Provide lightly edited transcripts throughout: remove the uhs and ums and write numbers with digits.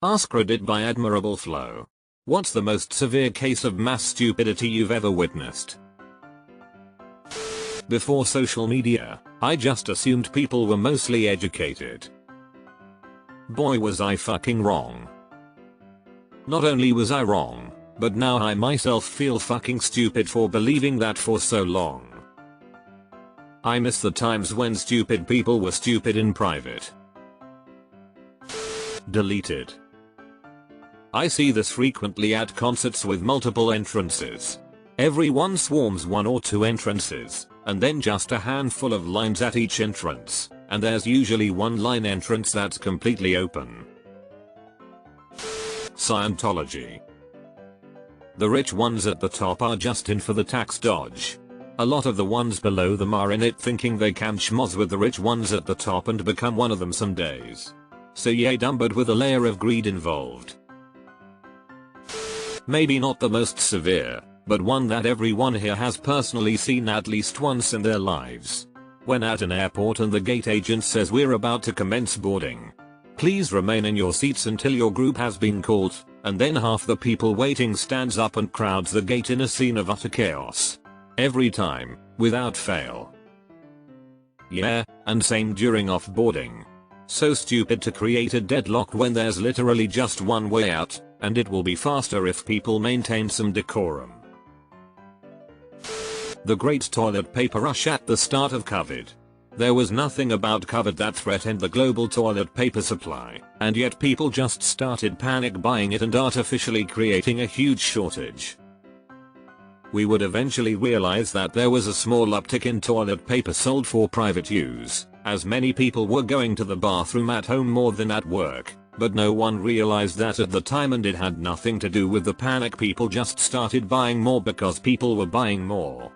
AskReddit by Admirable Flow. What's the most severe case of mass stupidity you've ever witnessed? Before social media, I just assumed people were mostly educated. Boy, was I fucking wrong. Not only was I wrong, but now I myself feel fucking stupid for believing that for so long. I miss the times when stupid people were stupid in private. Deleted. I see this frequently at concerts with multiple entrances. Everyone swarms one or two entrances, and then just a handful of lines at each entrance, and there's usually one line entrance that's completely open. Scientology. The rich ones at the top are just in for the tax dodge. A lot of the ones below them are in it thinking they can schmoz with the rich ones at the top and become one of them some days. So yay dumb, but with a layer of greed involved. Maybe not the most severe, but one that everyone here has personally seen at least once in their lives. When at an airport and the gate agent says we're about to commence boarding. Please remain in your seats until your group has been called, and then half the people waiting stands up and crowds the gate in a scene of utter chaos. Every time, without fail. Yeah, and same during offboarding. So stupid to create a deadlock when there's literally just one way out, and it will be faster if people maintain some decorum. The great toilet paper rush at the start of COVID. There was nothing about COVID that threatened the global toilet paper supply, and yet people just started panic buying it and artificially creating a huge shortage. We would eventually realize that there was a small uptick in toilet paper sold for private use, as many people were going to the bathroom at home more than at work, but no one realized that at the time, and it had nothing to do with the panic. People just started buying more because people were buying more.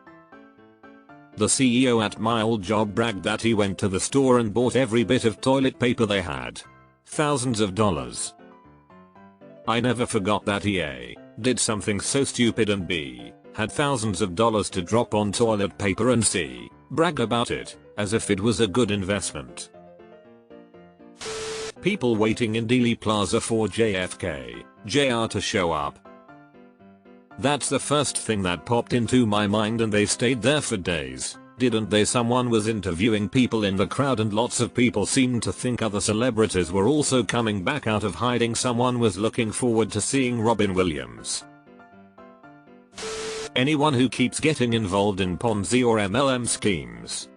The CEO at my old job bragged that he went to the store and bought every bit of toilet paper they had. Thousands of dollars. I never forgot that he A. did something so stupid and B. had thousands of dollars to drop on toilet paper and C. bragged about it, as if it was a good investment. People waiting in Dealey Plaza for JFK, Jr. to show up. That's the first thing that popped into my mind, and they stayed there for days, didn't they? Someone was interviewing people in the crowd and lots of people seemed to think other celebrities were also coming back out of hiding. Someone was looking forward to seeing Robin Williams. Anyone who keeps getting involved in Ponzi or MLM schemes.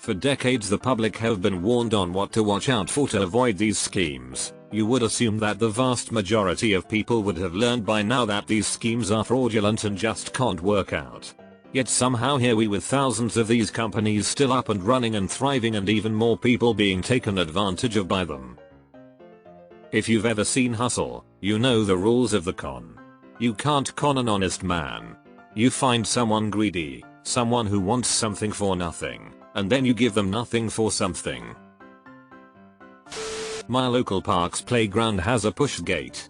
For decades the public have been warned on what to watch out for to avoid these schemes. You would assume that the vast majority of people would have learned by now that these schemes are fraudulent and just can't work out. Yet somehow here we with thousands of these companies still up and running and thriving, and even more people being taken advantage of by them. If you've ever seen Hustle, you know the rules of the con. You can't con an honest man. You find someone greedy, someone who wants something for nothing, and then you give them nothing for something. My local park's playground has a push gate.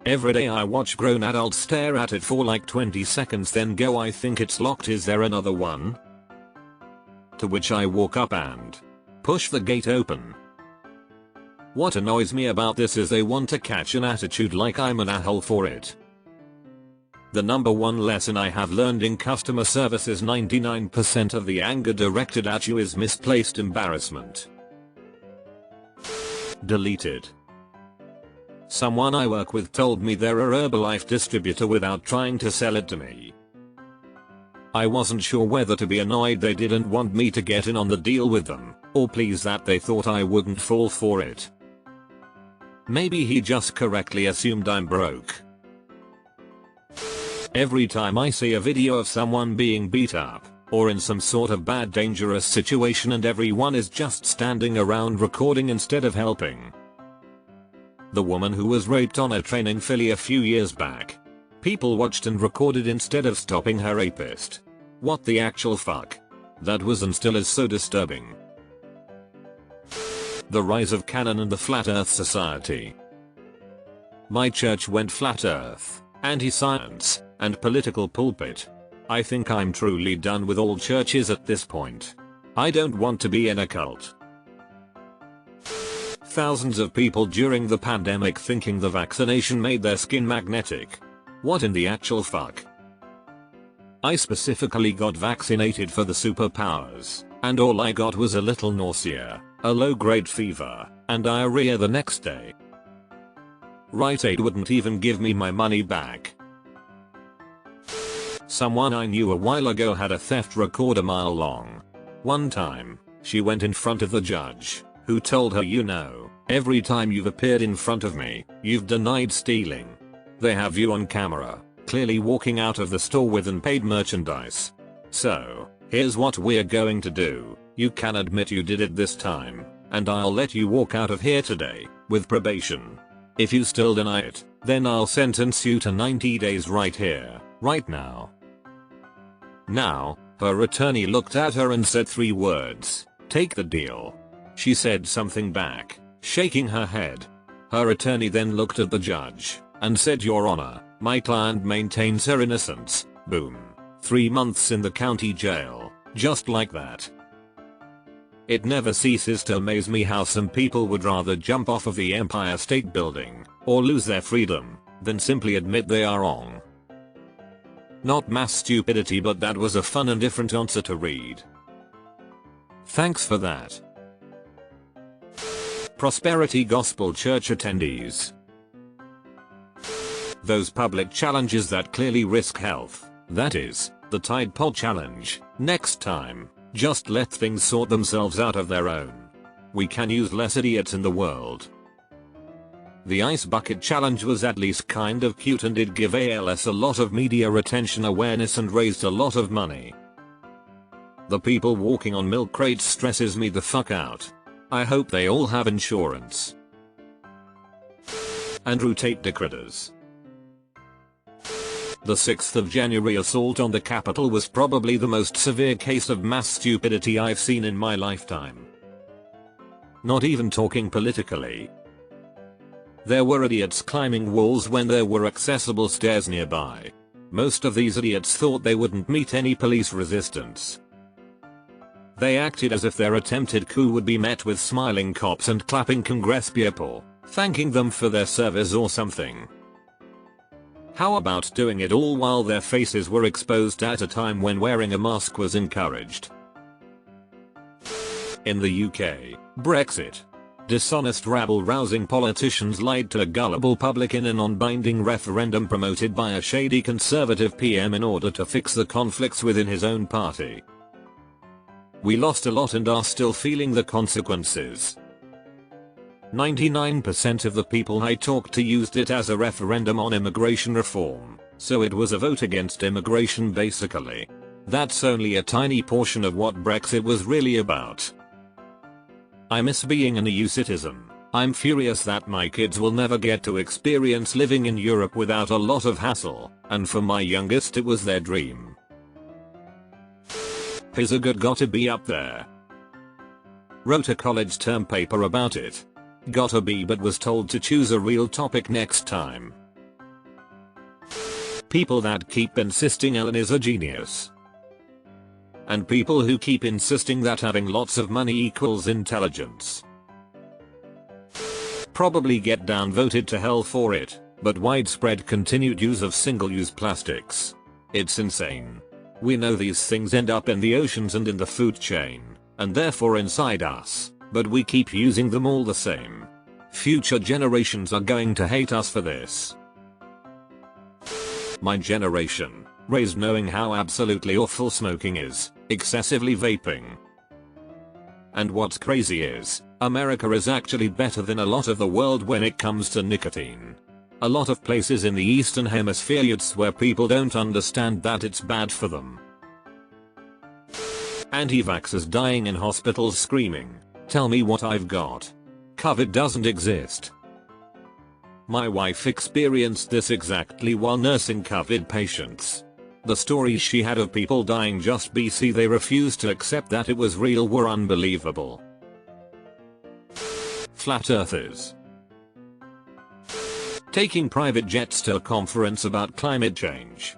Every day I watch grown adults stare at it for like 20 seconds then go, I think it's locked, is there another one? To which I walk up and push the gate open. What annoys me about this is they want to catch an attitude like I'm an a-hole for it. The number one lesson I have learned in customer service is 99% of the anger directed at you is misplaced embarrassment. Deleted. Someone I work with told me they're a Herbalife distributor without trying to sell it to me. I wasn't sure whether to be annoyed they didn't want me to get in on the deal with them, or pleased that they thought I wouldn't fall for it. Maybe he just correctly assumed I'm broke. Every time I see a video of someone being beat up, or in some sort of bad dangerous situation and everyone is just standing around recording instead of helping. The woman who was raped on a train in Philly a few years back. People watched and recorded instead of stopping her rapist. What the actual fuck? That was and still is so disturbing. The rise of canon and the Flat Earth Society. My church went flat earth, anti-science, and political pulpit. I think I'm truly done with all churches at this point. I don't want to be in a cult. thousands of people during the pandemic thinking the vaccination made their skin magnetic. What in the actual fuck? I specifically got vaccinated for the superpowers, and all I got was a little nausea, a low-grade fever, and diarrhea the next day. Rite Aid wouldn't even give me my money back. Someone I knew a while ago had a theft record a mile long. One time, she went in front of the judge, who told her, you know, every time you've appeared in front of me, you've denied stealing. They have you on camera, clearly walking out of the store with unpaid merchandise. So, here's what we're going to do. You can admit you did it this time, and I'll let you walk out of here today, with probation. If you still deny it, then I'll sentence you to 90 days right here, right now. Now, her attorney looked at her and said 3 words, take the deal. She said something back, shaking her head. Her attorney then looked at the judge, and said, Your Honor, my client maintains her innocence. Boom. 3 months in the county jail, just like that. It never ceases to amaze me how some people would rather jump off of the Empire State Building, or lose their freedom, than simply admit they are wrong. Not mass stupidity, but that was a fun and different answer to read. Thanks for that. Prosperity Gospel Church attendees. Those public challenges that clearly risk health, that is, the Tide Pod Challenge, next time, just let things sort themselves out of their own. We can use less idiots in the world. The Ice Bucket Challenge was at least kind of cute and did give ALS a lot of media attention awareness and raised a lot of money. The people walking on milk crates stresses me the fuck out. I hope they all have insurance. Andrew Tate Decritters. The 6th of January assault on the Capitol was probably the most severe case of mass stupidity I've seen in my lifetime. Not even talking politically. There were idiots climbing walls when there were accessible stairs nearby. Most of these idiots thought they wouldn't meet any police resistance. They acted as if their attempted coup would be met with smiling cops and clapping Congress people, thanking them for their service or something. How about doing it all while their faces were exposed at a time when wearing a mask was encouraged? In the UK, Brexit. Dishonest rabble-rousing politicians lied to a gullible public in a non-binding referendum promoted by a shady Conservative PM in order to fix the conflicts within his own party. We lost a lot and are still feeling the consequences. 99% of the people I talked to used it as a referendum on immigration reform, so it was a vote against immigration basically. That's only a tiny portion of what Brexit was really about. I miss being an EU citizen. I'm furious that my kids will never get to experience living in Europe without a lot of hassle, and for my youngest it was their dream. Pizza good gotta be up there. Wrote a college term paper about it. Got a B but was told to choose a real topic next time. People that keep insisting Ellen is a genius. And people who keep insisting that having lots of money equals intelligence. Probably get downvoted to hell for it, but widespread continued use of single-use plastics. It's insane. We know these things end up in the oceans and in the food chain, and therefore inside us. But we keep using them all the same. Future generations are going to hate us for this. My generation, raised knowing how absolutely awful smoking is, excessively vaping. And what's crazy is, America is actually better than a lot of the world when it comes to nicotine. A lot of places in the Eastern Hemisphere you'd swear people don't understand that it's bad for them. Anti-vaxxers dying in hospitals screaming, "Tell me what I've got. COVID doesn't exist." My wife experienced this exactly while nursing COVID patients. The stories she had of people dying just because they refused to accept that it was real were unbelievable. Flat Earthers. Taking private jets to a conference about climate change.